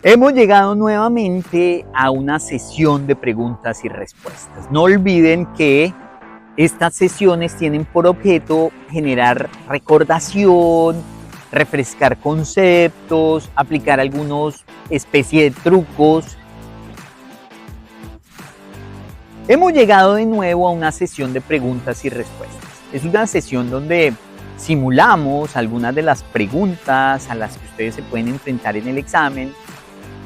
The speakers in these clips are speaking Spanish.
Hemos llegado nuevamente a una sesión de preguntas y respuestas. No olviden que estas sesiones tienen por objeto generar recordación, refrescar conceptos, aplicar algunos especie de trucos. Hemos llegado de nuevo a una sesión de preguntas y respuestas. Es una sesión donde simulamos algunas de las preguntas a las que ustedes se pueden enfrentar en el examen,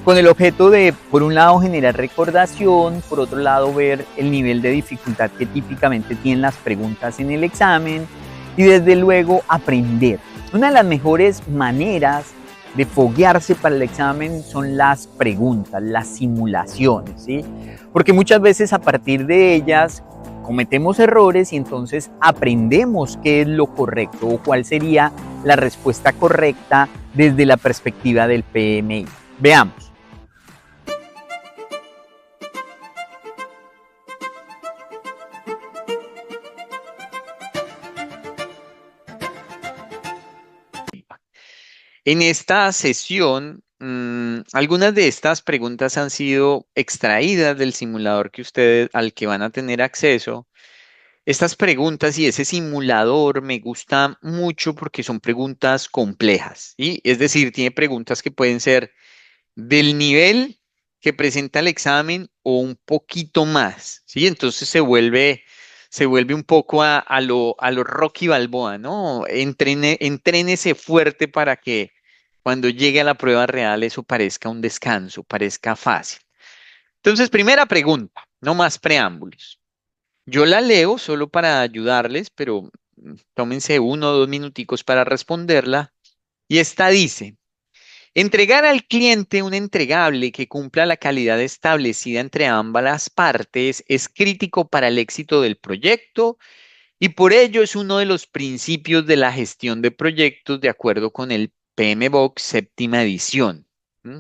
con el objeto de, por un lado, generar recordación, por otro lado, ver el nivel de dificultad que típicamente tienen las preguntas en el examen y desde luego aprender. Una de las mejores maneras de foguearse para el examen son las preguntas, las simulaciones, ¿sí? Porque muchas veces a partir de ellas cometemos errores y entonces aprendemos qué es lo correcto o cuál sería la respuesta correcta desde la perspectiva del PMI. Veamos. En esta sesión, algunas de estas preguntas han sido extraídas del simulador que ustedes, al que van a tener acceso. Estas preguntas y ese simulador me gusta mucho porque son preguntas complejas, ¿sí? Es decir, tiene preguntas que pueden ser del nivel que presenta el examen o un poquito más, ¿sí? Entonces se vuelve un poco a lo Rocky Balboa, ¿no? Entrénese fuerte para que cuando llegue a la prueba real eso parezca un descanso, parezca fácil. Entonces, primera pregunta, no más preámbulos. Yo la leo solo para ayudarles, pero tómense 1 o 2 minuticos para responderla. Y esta dice, entregar al cliente un entregable que cumpla la calidad establecida entre ambas las partes es crítico para el éxito del proyecto y por ello es uno de los principios de la gestión de proyectos de acuerdo con el PMBOK séptima edición. ¿Mm?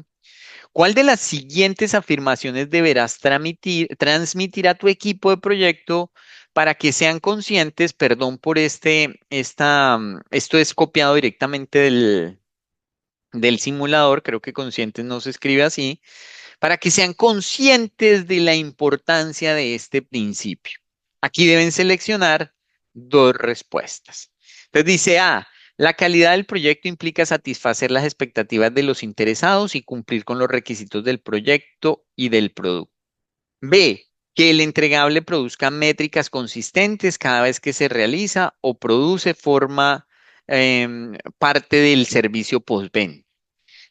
¿Cuál de las siguientes afirmaciones deberás transmitir a tu equipo de proyecto para que sean conscientes? Perdón por esto es copiado directamente del simulador, creo que conscientes no se escribe así, para que sean conscientes de la importancia de este principio. Aquí deben seleccionar dos respuestas. Entonces dice A, la calidad del proyecto implica satisfacer las expectativas de los interesados y cumplir con los requisitos del proyecto y del producto. B, que el entregable produzca métricas consistentes cada vez que se realiza o produce forma parte del servicio postventa.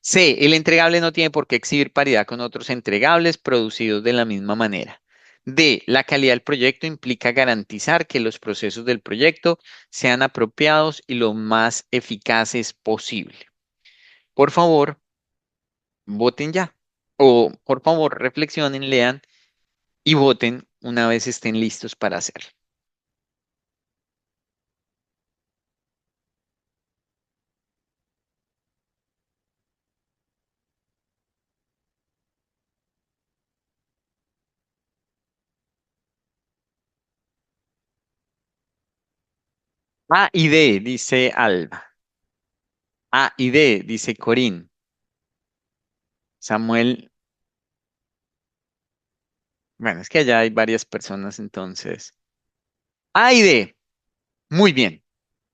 C, el entregable no tiene por qué exhibir paridad con otros entregables producidos de la misma manera. D, la calidad del proyecto implica garantizar que los procesos del proyecto sean apropiados y lo más eficaces posible. Por favor, voten ya. O por favor, reflexionen, lean y voten una vez estén listos para hacerlo. A y D, dice Alba. A y D, dice Corín. Samuel, bueno, es que allá hay varias personas entonces. A y D, muy bien.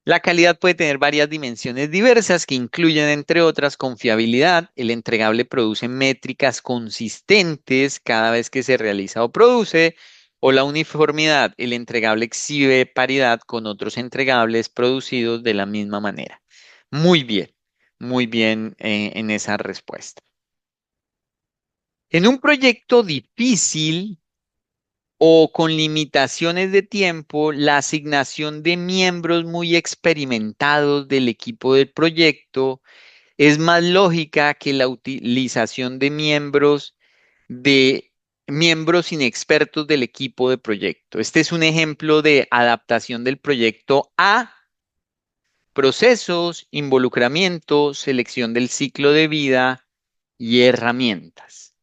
La calidad puede tener varias dimensiones diversas que incluyen, entre otras, confiabilidad. El entregable produce métricas consistentes cada vez que se realiza o produce. O la uniformidad. El entregable exhibe paridad con otros entregables producidos de la misma manera. Muy bien en esa respuesta. En un proyecto difícil o con limitaciones de tiempo, la asignación de miembros muy experimentados del equipo del proyecto es más lógica que la utilización de miembros inexpertos del equipo de proyecto. Este es un ejemplo de adaptación del proyecto a procesos, involucramiento, selección del ciclo de vida y herramientas.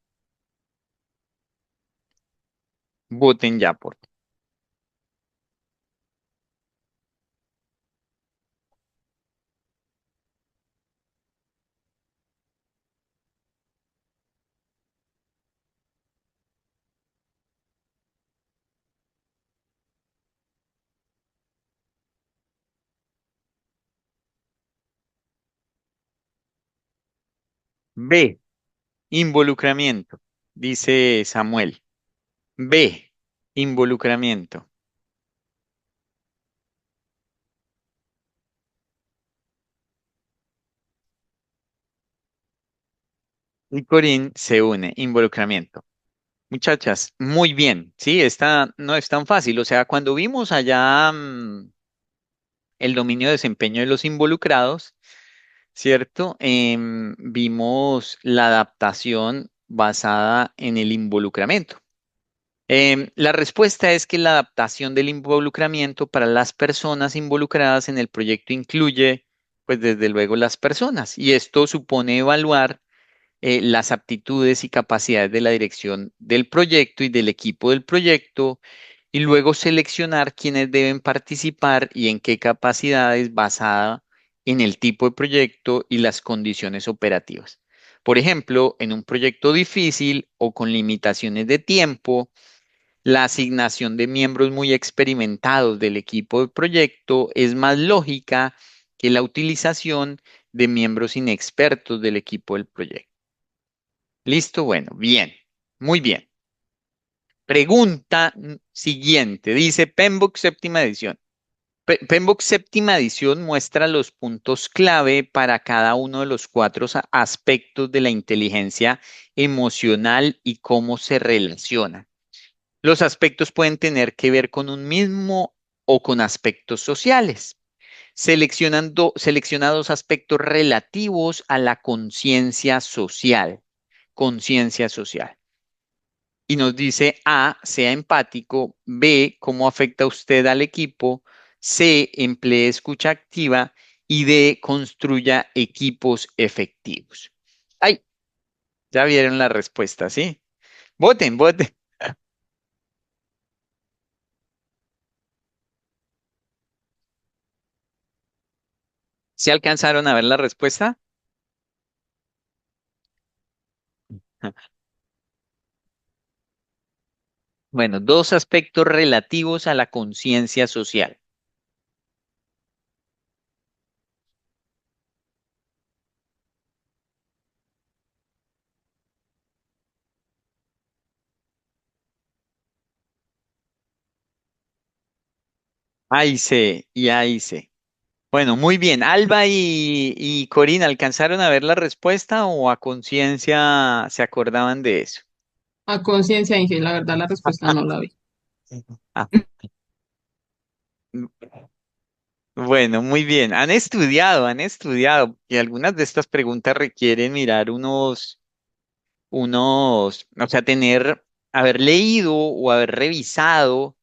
Voten ya, por favor. B, involucramiento, dice Samuel. B, involucramiento. Y Corín se une, involucramiento. Muchachas, muy bien, sí, esta no es tan fácil. O sea, cuando vimos allá el dominio de desempeño de los involucrados, ¿cierto? Vimos la adaptación basada en el involucramiento. La respuesta es que la adaptación del involucramiento para las personas involucradas en el proyecto incluye, pues desde luego, las personas. Y esto supone evaluar las aptitudes y capacidades de la dirección del proyecto y del equipo del proyecto, y luego seleccionar quiénes deben participar y en qué capacidades basada en el tipo de proyecto y las condiciones operativas. Por ejemplo, en un proyecto difícil o con limitaciones de tiempo, la asignación de miembros muy experimentados del equipo de proyecto es más lógica que la utilización de miembros inexpertos del equipo del proyecto. Listo, bueno, bien, muy bien. Pregunta siguiente, dice Pembroke séptima edición. Pembroke séptima edición muestra los puntos clave para cada uno de los cuatro aspectos de la inteligencia emocional y cómo se relacionan. Los aspectos pueden tener que ver con un mismo o con aspectos sociales. Selecciona dos aspectos relativos a la conciencia social. Conciencia social. Y nos dice A, sea empático; B, cómo afecta usted al equipo; C, emplee escucha activa; y D, construya equipos efectivos. Ay, ya vieron la respuesta, ¿sí? Voten, voten. ¿Se alcanzaron a ver la respuesta? Bueno, dos aspectos relativos a la conciencia social. Ahí sé, y ahí sé. Bueno, muy bien. Alba y Corina, ¿alcanzaron a ver la respuesta o a conciencia se acordaban de eso? A conciencia, Inge, la verdad la respuesta no la vi. Ah, bueno, muy bien. Han estudiado. Y algunas de estas preguntas requieren mirar o sea, haber leído o haber revisado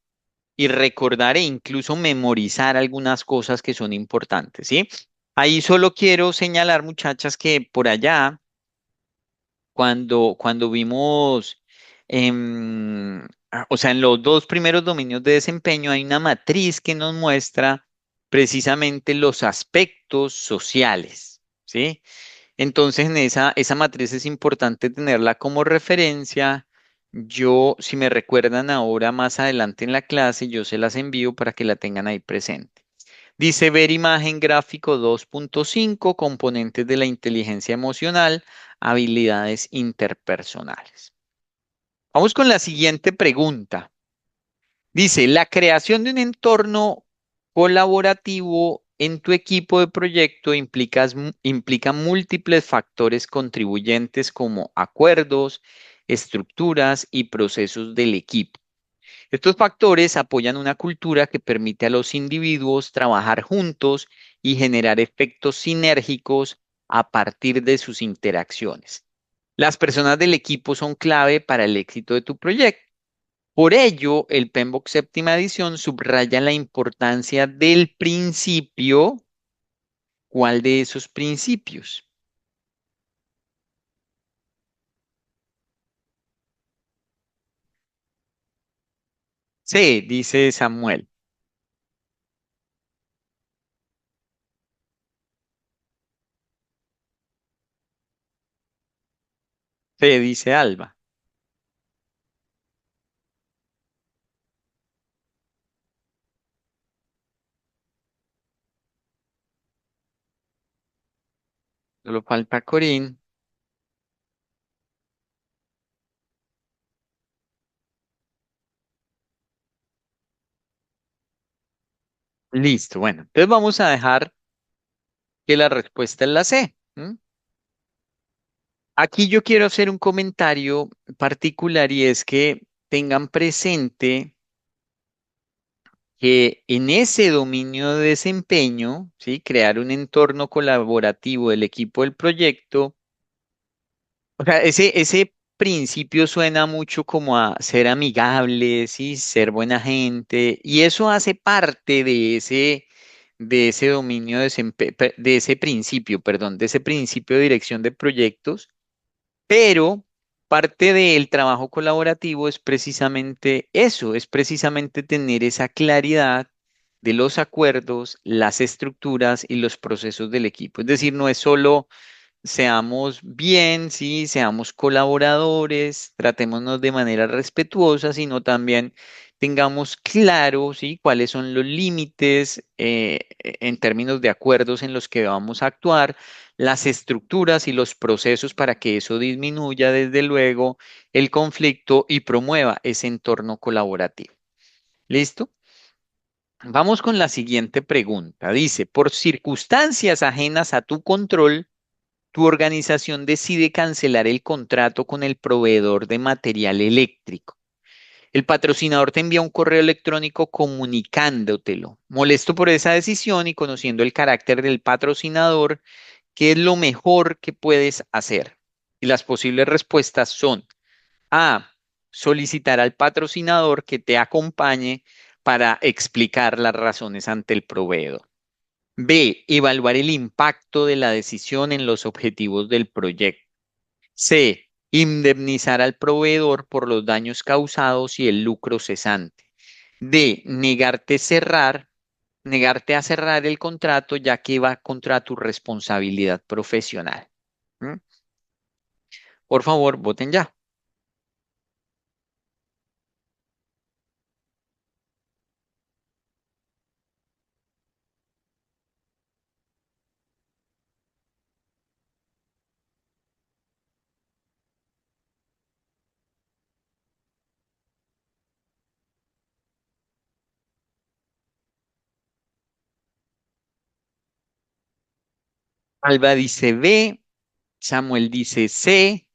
y recordar e incluso memorizar algunas cosas que son importantes, ¿sí? Ahí solo quiero señalar, muchachas, que por allá, cuando vimos, o sea, en los dos primeros dominios de desempeño hay una matriz que nos muestra precisamente los aspectos sociales, ¿sí? Entonces, en esa matriz es importante tenerla como referencia. Yo, si me recuerdan ahora más adelante en la clase, yo se las envío para que la tengan ahí presente. Dice ver imagen gráfico 2.5, componentes de la inteligencia emocional, habilidades interpersonales. Vamos con la siguiente pregunta. Dice, la creación de un entorno colaborativo en tu equipo de proyecto implica múltiples factores contribuyentes como acuerdos, estructuras y procesos del equipo. Estos factores apoyan una cultura que permite a los individuos trabajar juntos y generar efectos sinérgicos a partir de sus interacciones. Las personas del equipo son clave para el éxito de tu proyecto. Por ello, el PMBOK séptima edición subraya la importancia del principio. ¿Cuál de esos principios? C, dice Samuel. C, dice Alba. Solo falta Corín. Listo, bueno, entonces vamos a dejar que la respuesta es la C. ¿M? Aquí yo quiero hacer un comentario particular y es que tengan presente que en ese dominio de desempeño, ¿sí? Crear un entorno colaborativo del equipo del proyecto, o sea, ese principio suena mucho como a ser amigable, ¿sí? Ser buena gente, y eso hace parte de ese dominio de de ese principio, perdón, de ese principio de dirección de proyectos. Pero parte del trabajo colaborativo es precisamente eso, es precisamente tener esa claridad de los acuerdos, las estructuras y los procesos del equipo. Es decir, no es solo seamos bien, sí, seamos colaboradores, tratémonos de manera respetuosa, sino también tengamos claro, sí, cuáles son los límites en términos de acuerdos en los que vamos a actuar, las estructuras y los procesos para que eso disminuya, desde luego, el conflicto y promueva ese entorno colaborativo. ¿Listo? Vamos con la siguiente pregunta. Dice, por circunstancias ajenas a tu control, tu organización decide cancelar el contrato con el proveedor de material eléctrico. El patrocinador te envía un correo electrónico comunicándotelo. Molesto por esa decisión y conociendo el carácter del patrocinador, ¿qué es lo mejor que puedes hacer? Y las posibles respuestas son: A, solicitar al patrocinador que te acompañe para explicar las razones ante el proveedor. B, evaluar el impacto de la decisión en los objetivos del proyecto. C, indemnizar al proveedor por los daños causados y el lucro cesante. D, negarte a cerrar el contrato ya que va contra tu responsabilidad profesional. ¿Mm? Por favor, voten ya. Alba dice B, Samuel dice C.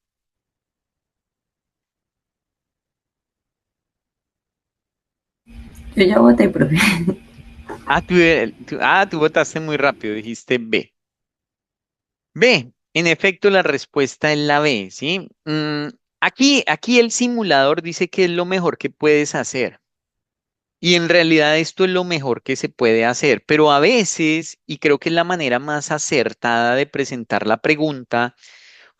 Yo ya voté, profe. Tú votaste muy rápido, dijiste B. B, en efecto, la respuesta es la B, ¿sí? Aquí el simulador dice que es lo mejor que puedes hacer. Y en realidad esto es lo mejor que se puede hacer, pero a veces, y creo que es la manera más acertada de presentar la pregunta,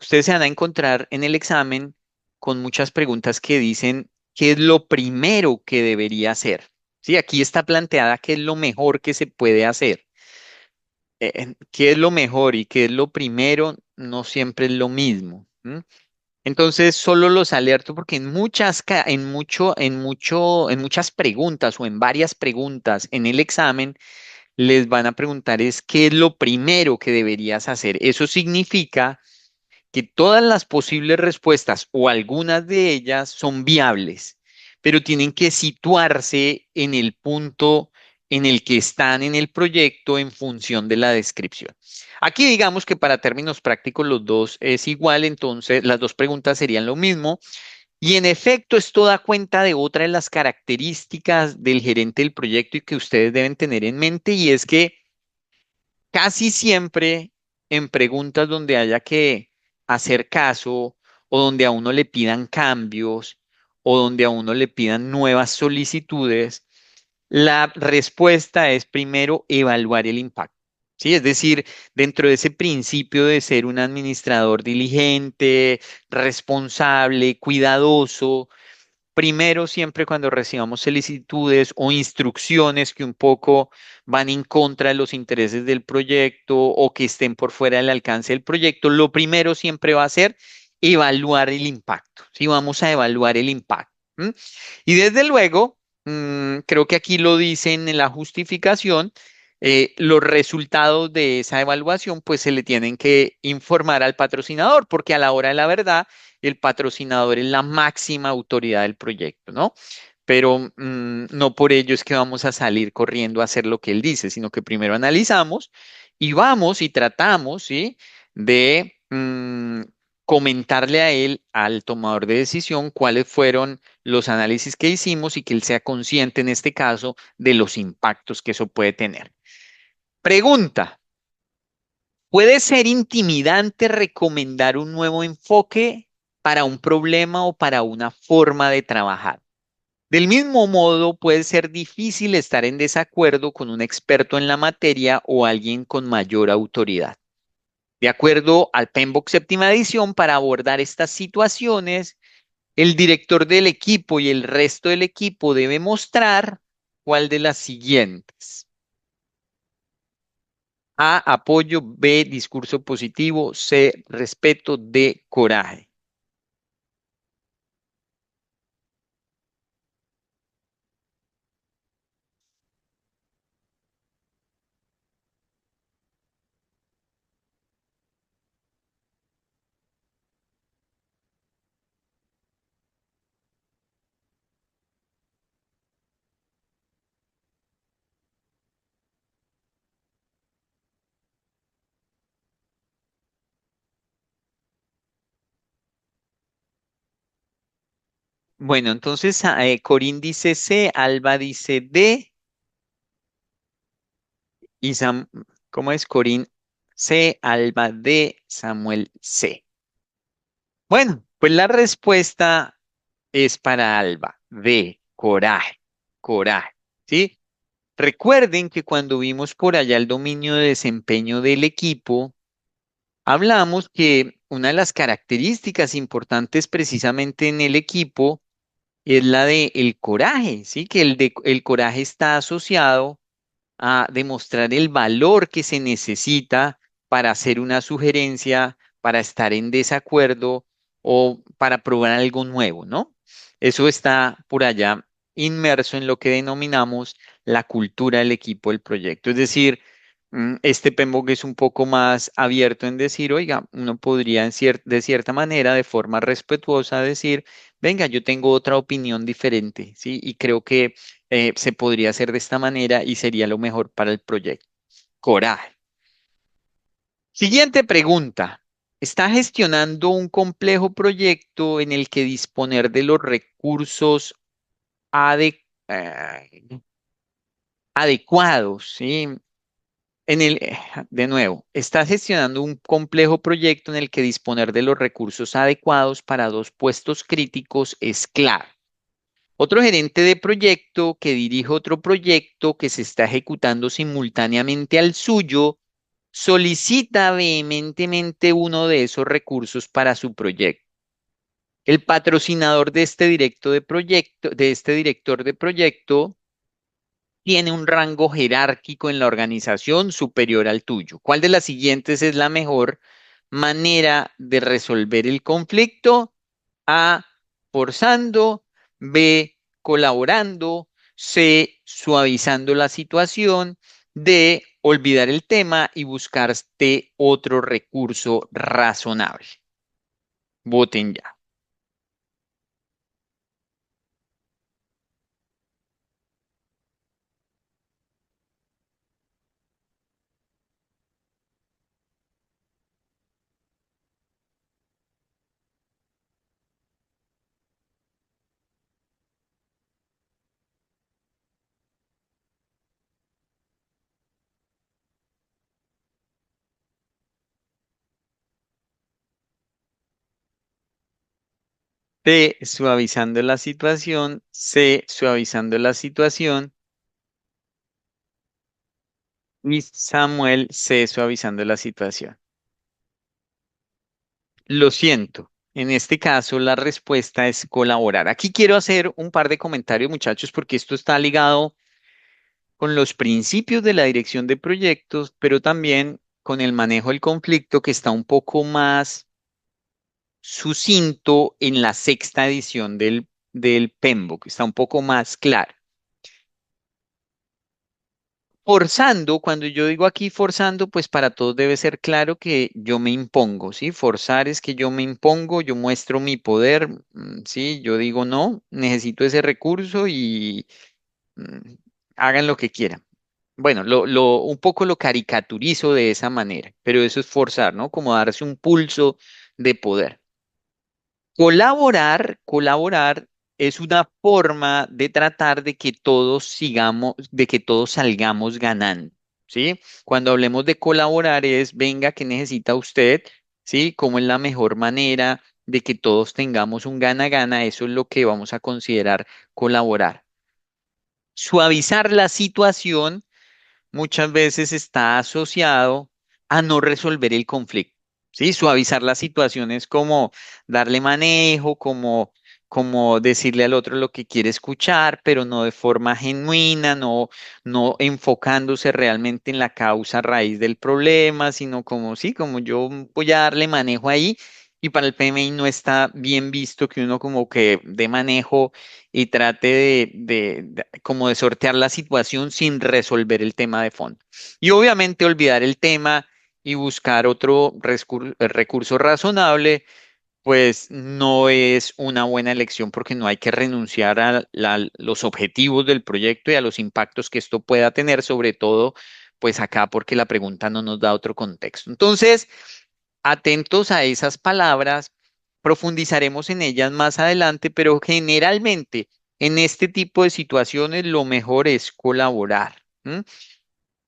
ustedes se van a encontrar en el examen con muchas preguntas que dicen qué es lo primero que debería hacer. Sí, aquí está planteada qué es lo mejor que se puede hacer. Qué es lo mejor y qué es lo primero no siempre es lo mismo. ¿M? Entonces, solo los alerto porque en muchas preguntas o en varias preguntas en el examen les van a preguntar es qué es lo primero que deberías hacer. Eso significa que todas las posibles respuestas o algunas de ellas son viables, pero tienen que situarse en el punto en el que están en el proyecto en función de la descripción. Aquí digamos que para términos prácticos los dos es igual, entonces las dos preguntas serían lo mismo. Y en efecto, esto da cuenta de otra de las características del gerente del proyecto y que ustedes deben tener en mente, y es que casi siempre en preguntas donde haya que hacer caso o donde a uno le pidan cambios o donde a uno le pidan nuevas solicitudes, la respuesta es primero evaluar el impacto. Sí, es decir, dentro de ese principio de ser un administrador diligente, responsable, cuidadoso, primero, siempre cuando recibamos solicitudes o instrucciones que un poco van en contra de los intereses del proyecto o que estén por fuera del alcance del proyecto, lo primero siempre va a ser evaluar el impacto. Sí, vamos a evaluar el impacto. ¿M? Y desde luego, creo que aquí lo dicen en la justificación, los resultados de esa evaluación pues se le tienen que informar al patrocinador, porque a la hora de la verdad el patrocinador es la máxima autoridad del proyecto, ¿no? pero no por ello es que vamos a salir corriendo a hacer lo que él dice, sino que primero analizamos y vamos y tratamos, ¿sí? de comentarle a él, al tomador de decisión, cuáles fueron los análisis que hicimos y que él sea consciente en este caso de los impactos que eso puede tener. Pregunta. ¿Puede ser intimidante recomendar un nuevo enfoque para un problema o para una forma de trabajar? Del mismo modo, puede ser difícil estar en desacuerdo con un experto en la materia o alguien con mayor autoridad. De acuerdo al PMBOK séptima edición, para abordar estas situaciones, el director del equipo y el resto del equipo debe mostrar cuál de las siguientes. A, apoyo; B, discurso positivo; C, respeto; D, coraje. Bueno, entonces Corín dice C, Alba dice D y ¿cómo es? Corín C, Alba D, Samuel C. Bueno, pues la respuesta es para Alba, D, coraje, coraje, ¿sí? Recuerden que cuando vimos por allá el dominio de desempeño del equipo, hablamos que una de las características importantes precisamente en el equipo es la de el coraje, ¿sí? Que el coraje está asociado a demostrar el valor que se necesita para hacer una sugerencia, para estar en desacuerdo o para probar algo nuevo, ¿no? Eso está por allá inmerso en lo que denominamos la cultura del equipo del proyecto. Es decir, este PMBOK es un poco más abierto en decir, oiga, uno podría de cierta manera, de forma respetuosa, decir, venga, yo tengo otra opinión diferente, ¿sí? Y creo que se podría hacer de esta manera y sería lo mejor para el proyecto. Coraje. Siguiente pregunta. ¿Está gestionando un complejo proyecto en el que disponer de los recursos ade- eh, adecuados, ¿sí? De nuevo, está gestionando un complejo proyecto en el que disponer de los recursos adecuados para dos puestos críticos es clave. Otro gerente de proyecto que dirige otro proyecto que se está ejecutando simultáneamente al suyo, solicita vehementemente uno de esos recursos para su proyecto. El patrocinador de este directo de proyecto, de este director de proyecto, tiene un rango jerárquico en la organización superior al tuyo. ¿Cuál de las siguientes es la mejor manera de resolver el conflicto? A, forzando; B, colaborando; C, suavizando la situación; D, olvidar el tema y buscarte otro recurso razonable. Voten ya. D, suavizando la situación; C, suavizando la situación; y Samuel C, suavizando la situación. Lo siento. En este caso, la respuesta es colaborar. Aquí quiero hacer un par de comentarios, muchachos, porque esto está ligado con los principios de la dirección de proyectos, pero también con el manejo del conflicto que está un poco más sucinto en la sexta edición del PMBOK, está un poco más claro. Forzando, cuando yo digo aquí forzando, pues para todos debe ser claro que yo me impongo, ¿sí? Forzar es que yo me impongo, yo muestro mi poder, ¿sí? Yo digo no, necesito ese recurso y mm, hagan lo que quieran. Bueno, un poco lo caricaturizo de esa manera, pero eso es forzar, ¿no? Como darse un pulso de poder. Colaborar es una forma de tratar de que todos sigamos, de que todos salgamos ganando, ¿sí? Cuando hablemos de colaborar es, venga, ¿qué necesita usted? ¿Sí? ¿Cómo es la mejor manera de que todos tengamos un gana-gana? Eso es lo que vamos a considerar colaborar. Suavizar la situación muchas veces está asociado a no resolver el conflicto. ¿Sí? Suavizar la situación es como darle manejo, como decirle al otro lo que quiere escuchar, pero no de forma genuina, no enfocándose realmente en la causa raíz del problema, sino como, sí, como yo voy a darle manejo ahí. Y para el PMI no está bien visto que uno como que dé manejo y trate como de sortear la situación sin resolver el tema de fondo. Y obviamente olvidar el tema y buscar otro recurso razonable, pues no es una buena elección porque no hay que renunciar a los objetivos del proyecto y a los impactos que esto pueda tener, sobre todo, pues acá porque la pregunta no nos da otro contexto. Entonces, atentos a esas palabras, profundizaremos en ellas más adelante, pero generalmente en este tipo de situaciones lo mejor es colaborar. ¿M?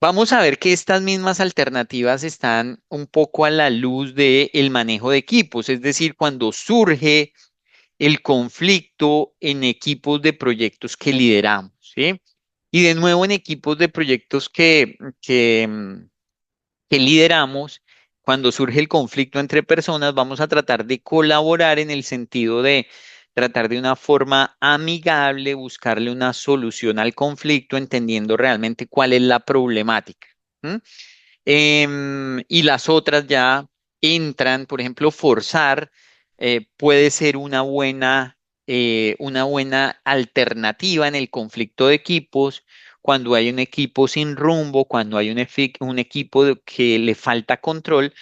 Vamos a ver que estas mismas alternativas están un poco a la luz del manejo de equipos, es decir, cuando surge el conflicto en equipos de proyectos que lideramos, ¿sí? Y de nuevo en equipos de proyectos que lideramos, cuando surge el conflicto entre personas, vamos a tratar de colaborar en el sentido de tratar de una forma amigable, buscarle una solución al conflicto, entendiendo realmente cuál es la problemática. ¿M? Y las otras ya entran, por ejemplo, forzar puede ser una buena alternativa en el conflicto de equipos, cuando hay un equipo sin rumbo, cuando hay un equipo que le falta control,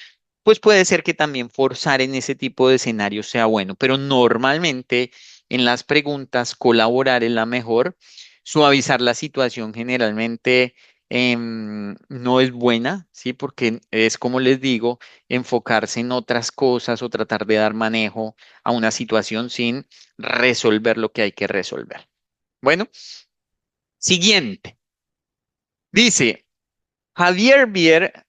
pues puede ser que también forzar en ese tipo de escenarios sea bueno, pero normalmente en las preguntas colaborar es la mejor. Suavizar la situación generalmente no es buena, ¿sí? Porque es como les digo, enfocarse en otras cosas o tratar de dar manejo a una situación sin resolver lo que hay que resolver. Bueno, siguiente. Dice, Javier Bier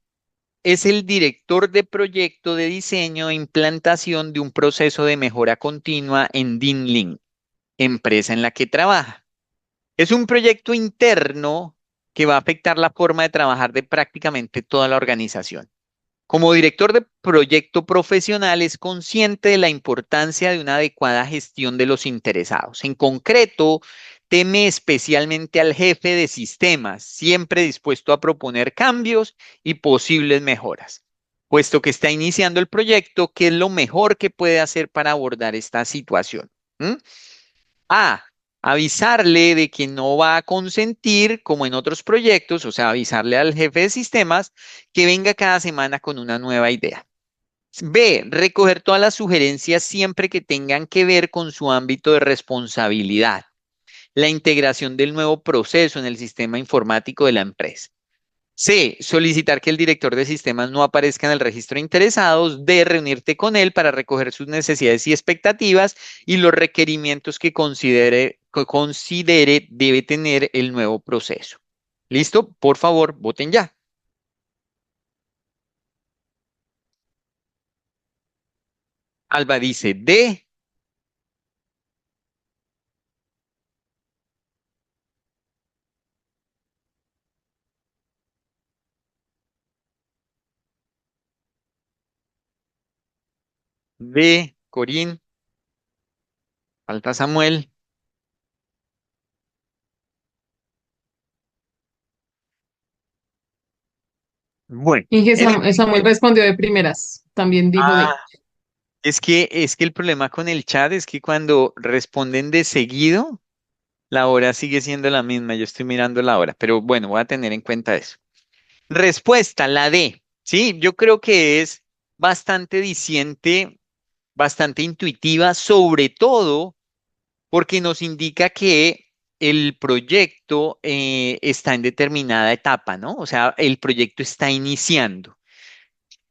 es el director de proyecto de diseño e implantación de un proceso de mejora continua en Dinling, empresa en la que trabaja. Es un proyecto interno que va a afectar la forma de trabajar de prácticamente toda la organización. Como director de proyecto profesional, es consciente de la importancia de una adecuada gestión de los interesados. En concreto, teme especialmente al jefe de sistemas, siempre dispuesto a proponer cambios y posibles mejoras. Puesto que está iniciando el proyecto, ¿qué es lo mejor que puede hacer para abordar esta situación? ¿Mm? A, avisarle de que no va a consentir, como en otros proyectos, o sea, avisarle al jefe de sistemas que venga cada semana con una nueva idea. B, recoger todas las sugerencias siempre que tengan que ver con su ámbito de responsabilidad, la integración del nuevo proceso en el sistema informático de la empresa. C, solicitar que el director de sistemas no aparezca en el registro de interesados. D, reunirte con él para recoger sus necesidades y expectativas y los requerimientos que considere debe tener el nuevo proceso. ¿Listo? Por favor, voten ya. Alba dice D, D, Corín, falta Samuel. Bueno, Y que en Samuel efecto. respondió de primeras, también dijo Ah, de. es que el problema con el chat es que cuando responden de seguido, La hora sigue siendo la misma, yo estoy mirando la hora, pero bueno, voy a tener en cuenta eso. Respuesta, la D. Sí, yo creo que es bastante diciente, bastante intuitiva, sobre todo porque nos indica que el proyecto está en determinada etapa, ¿no? O sea, el proyecto está iniciando.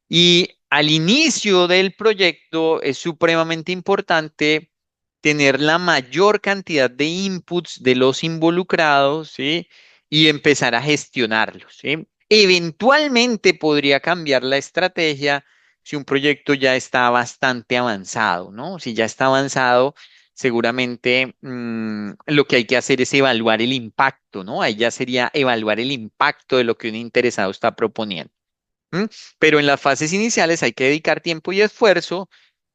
Y al inicio del proyecto es supremamente importante tener la mayor cantidad de inputs de los involucrados, ¿sí? Y empezar a gestionarlos, ¿sí? Eventualmente podría cambiar la estrategia si un proyecto ya está bastante avanzado, ¿no? Si ya está avanzado, seguramente lo que hay que hacer es evaluar el impacto, ¿no? Ahí ya sería evaluar el impacto de lo que un interesado está proponiendo. ¿M? Pero en las fases iniciales hay que dedicar tiempo y esfuerzo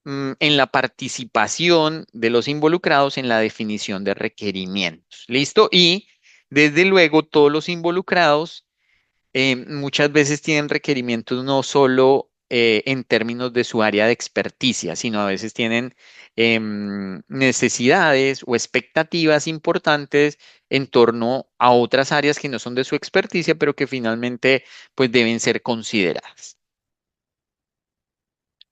en la participación de los involucrados en la definición de requerimientos. ¿Listo? Y desde luego todos los involucrados muchas veces tienen requerimientos no solo en términos de su área de experticia, sino a veces tienen necesidades o expectativas importantes en torno a otras áreas que no son de su experticia, pero que finalmente pues deben ser consideradas.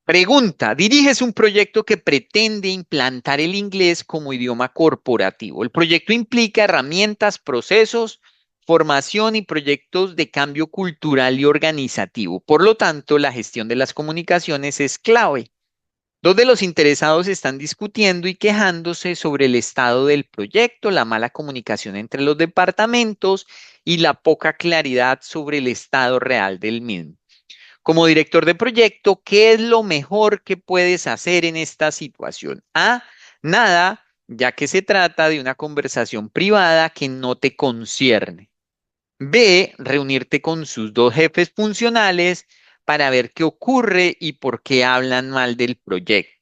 Pregunta, diriges un proyecto que pretende implantar el inglés como idioma corporativo. El proyecto implica herramientas, procesos, formación y proyectos de cambio cultural y organizativo. Por lo tanto, la gestión de las comunicaciones es clave. Dos de los interesados están discutiendo y quejándose sobre el estado del proyecto, la mala comunicación entre los departamentos y la poca claridad sobre el estado real del mismo. Como director de proyecto, ¿qué es lo mejor que puedes hacer en esta situación? A, nada, ya que se trata de una conversación privada que no te concierne. B, reunirte con sus dos jefes funcionales para ver qué ocurre y por qué hablan mal del proyecto.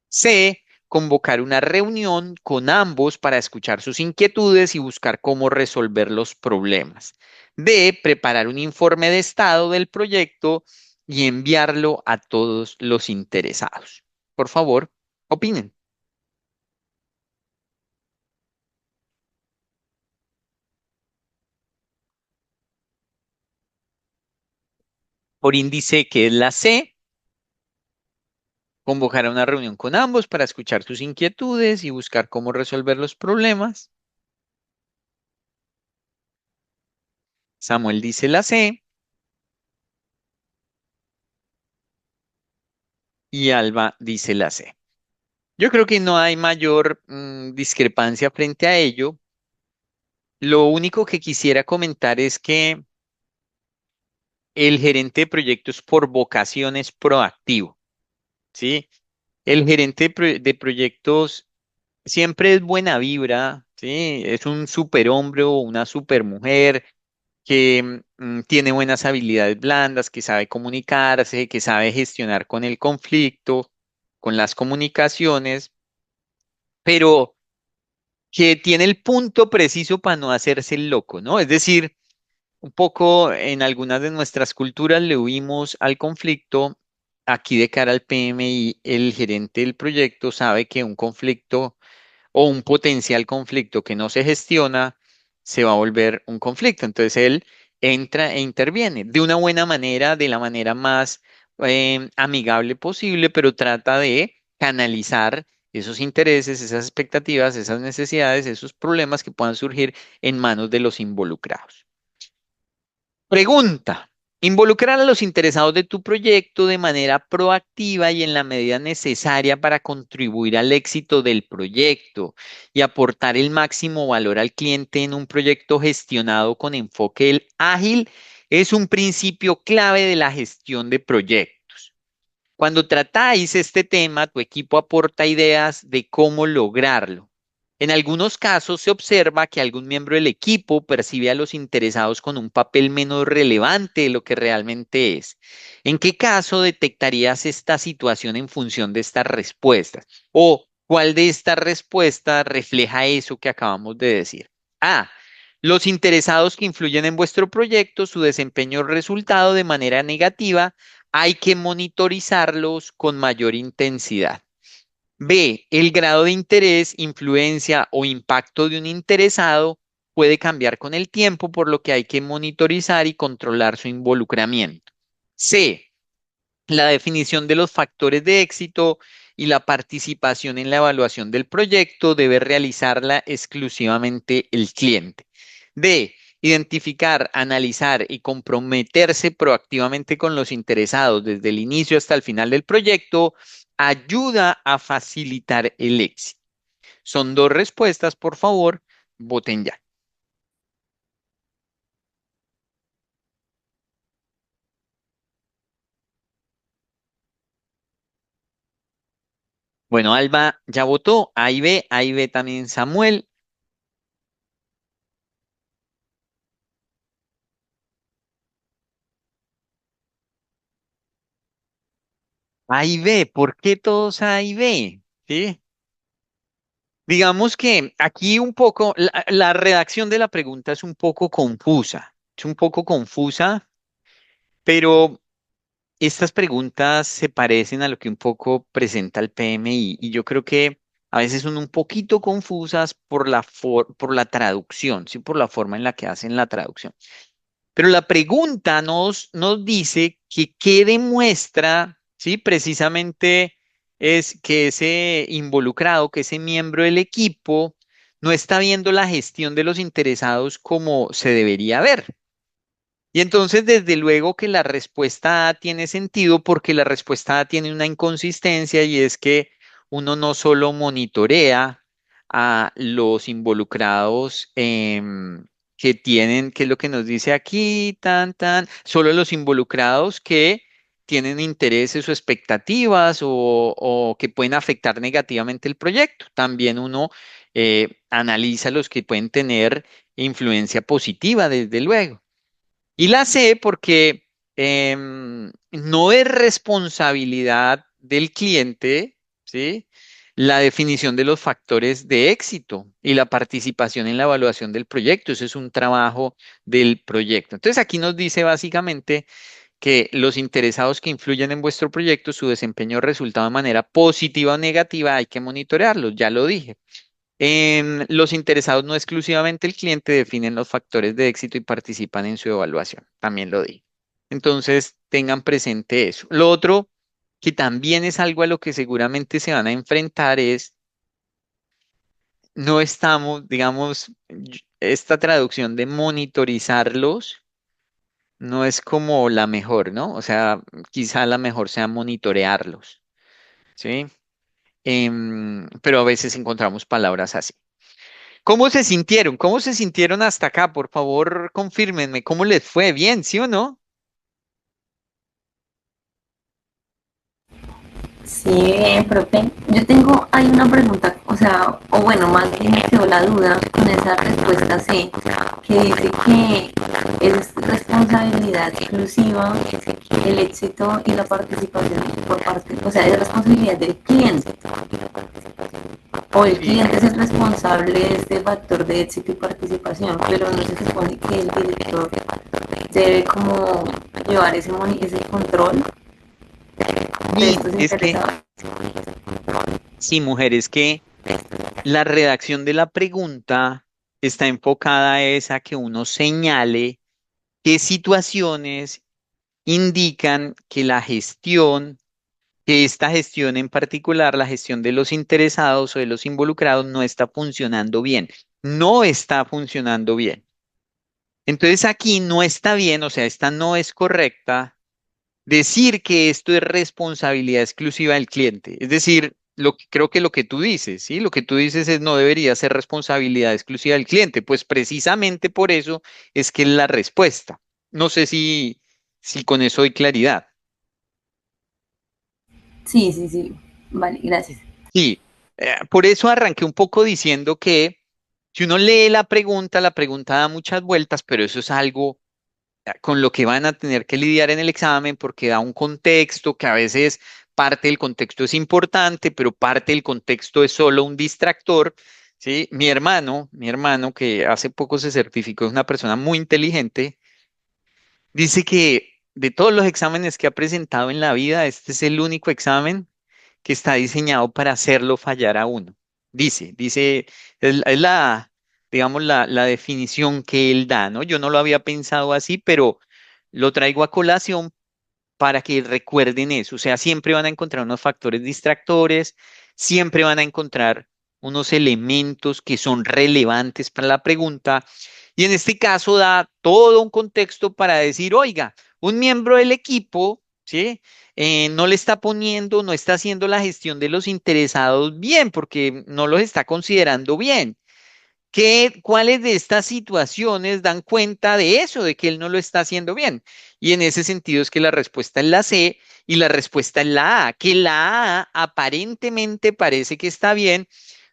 C, convocar una reunión con ambos para escuchar sus inquietudes y buscar cómo resolver los problemas. D, preparar un informe de estado del proyecto y enviarlo a todos los interesados. Por favor, opinen. Por índice, que es la C, convocar a una reunión con ambos para escuchar sus inquietudes y buscar cómo resolver los problemas. Samuel dice la C y Alba dice la C. Yo creo que no hay mayor discrepancia frente a ello. Lo único que quisiera comentar es que el gerente de proyectos por vocación es proactivo, ¿sí? El gerente de proyectos siempre es buena vibra, ¿sí? Es un superhombre o una supermujer que tiene buenas habilidades blandas, que sabe comunicarse, que sabe gestionar con el conflicto, con las comunicaciones, pero que tiene el punto preciso para no hacerse el loco, ¿no? Es decir, un poco en algunas de nuestras culturas le huimos al conflicto. Aquí de cara al PMI, el gerente del proyecto sabe que un conflicto o un potencial conflicto que no se gestiona se va a volver un conflicto. Entonces él entra e interviene de una buena manera, de la manera más amigable posible, pero trata de canalizar esos intereses, esas expectativas, esas necesidades, esos problemas que puedan surgir en manos de los involucrados. Pregunta. Involucrar a los interesados de tu proyecto de manera proactiva y en la medida necesaria para contribuir al éxito del proyecto y aportar el máximo valor al cliente en un proyecto gestionado con enfoque ágil es un principio clave de la gestión de proyectos. Cuando tratáis este tema, tu equipo aporta ideas de cómo lograrlo. En algunos casos se observa que algún miembro del equipo percibe a los interesados con un papel menos relevante de lo que realmente es. ¿En qué caso detectarías esta situación en función de estas respuestas? ¿O cuál de estas respuestas refleja eso que acabamos de decir? A. Los interesados que influyen en vuestro proyecto, su desempeño o resultado de manera negativa hay que monitorizarlos con mayor intensidad. B, el grado de interés, influencia o impacto de un interesado puede cambiar con el tiempo, por lo que hay que monitorizar y controlar su involucramiento. C, la definición de los factores de éxito y la participación en la evaluación del proyecto debe realizarla exclusivamente el cliente. D. Identificar, analizar y comprometerse proactivamente con los interesados desde el inicio hasta el final del proyecto ayuda a facilitar el éxito. Son dos respuestas, por favor, voten ya. Bueno, Alba ya votó, ahí ve también Samuel. A y B, ¿por qué todos A y B? ¿Sí? Digamos que aquí un poco, la redacción de la pregunta es un poco confusa, es un poco confusa, pero estas preguntas se parecen a lo que un poco presenta el PMI y yo creo que a veces son un poquito confusas por por la traducción, ¿sí? Por la forma en la que hacen la traducción. Pero la pregunta nos dice que qué demuestra, ¿sí? Precisamente es que ese involucrado, que ese miembro del equipo, no está viendo la gestión de los interesados como se debería ver. Y entonces, desde luego que la respuesta A tiene sentido porque la respuesta A tiene una inconsistencia y es que uno no solo monitorea a los involucrados que tienen, que es lo que nos dice aquí, solo los involucrados que tienen intereses o expectativas o que pueden afectar negativamente el proyecto. También uno analiza los que pueden tener influencia positiva, desde luego. Y la sé porque no es responsabilidad del cliente, ¿sí? La definición de los factores de éxito y la participación en la evaluación del proyecto. Eso es un trabajo del proyecto. Entonces aquí nos dice básicamente que los interesados que influyen en vuestro proyecto, su desempeño o resultado de manera positiva o negativa, hay que monitorearlos, ya lo dije. Los interesados, no exclusivamente el cliente, definen los factores de éxito y participan en su evaluación. También lo di. Entonces, tengan presente eso. Lo otro, que también es algo a lo que seguramente se van a enfrentar, es, no estamos, digamos, esta traducción de monitorizarlos no es como la mejor, ¿no? O sea, quizá la mejor sea monitorearlos, ¿sí? Pero a veces encontramos palabras así. ¿Cómo se sintieron? ¿Cómo se sintieron hasta acá? Por favor, confírmenme. ¿Cómo les fue? ¿Bien, sí o no? Sí, bien, profe. Yo tengo, hay una pregunta, o sea, o bueno, más bien me quedó la duda con esa respuesta C, que dice que es responsabilidad exclusiva el éxito y la participación por parte, o sea, es responsabilidad del cliente, o el Sí. cliente es el responsable de este factor de éxito y participación, pero no se supone que el director debe como llevar ese control de Y estos es que, interesados. sí, mujeres, que la redacción de la pregunta está enfocada es a que uno señale qué situaciones indican que la gestión, que esta gestión en particular, la gestión de los interesados o de los involucrados, no está funcionando bien. No está funcionando bien. Entonces aquí no está bien, o sea, esta no es correcta decir que esto es responsabilidad exclusiva del cliente. Es decir, creo que lo que tú dices, ¿sí? Lo que tú dices es no debería ser responsabilidad exclusiva del cliente. Pues precisamente por eso es que es la respuesta. No sé si con eso hay claridad. Sí, sí, sí. Vale, gracias. Sí, por eso arranqué un poco diciendo que si uno lee la pregunta da muchas vueltas, pero eso es algo con lo que van a tener que lidiar en el examen porque da un contexto que a veces parte del contexto es importante, pero parte del contexto es solo un distractor, ¿sí? Mi hermano que hace poco se certificó, es una persona muy inteligente, dice que de todos los exámenes que ha presentado en la vida, este es el único examen que está diseñado para hacerlo fallar a uno. Dice, es la, digamos, la definición que él da, ¿no? Yo no lo había pensado así, pero lo traigo a colación para que recuerden eso. O sea, siempre van a encontrar unos factores distractores, siempre van a encontrar unos elementos que son relevantes para la pregunta. Y en este caso da todo un contexto para decir, oiga, un miembro del equipo, ¿sí? No le está poniendo, no está haciendo la gestión de los interesados bien, porque no los está considerando bien. ¿Cuáles de estas situaciones dan cuenta de eso, de que él no lo está haciendo bien? Y en ese sentido es que la respuesta es la C y la respuesta es la A, que la A aparentemente parece que está bien,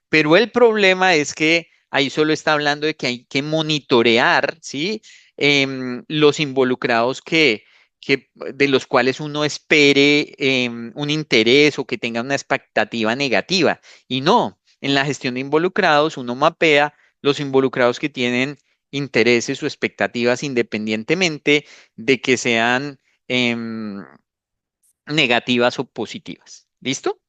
pero el problema es que ahí solo está hablando de que hay que monitorear, ¿sí? Los involucrados de los cuales uno espere un interés o que tengan una expectativa negativa. Y no, en la gestión de involucrados uno mapea los involucrados que tienen intereses o expectativas independientemente de que sean negativas o positivas. ¿Listo?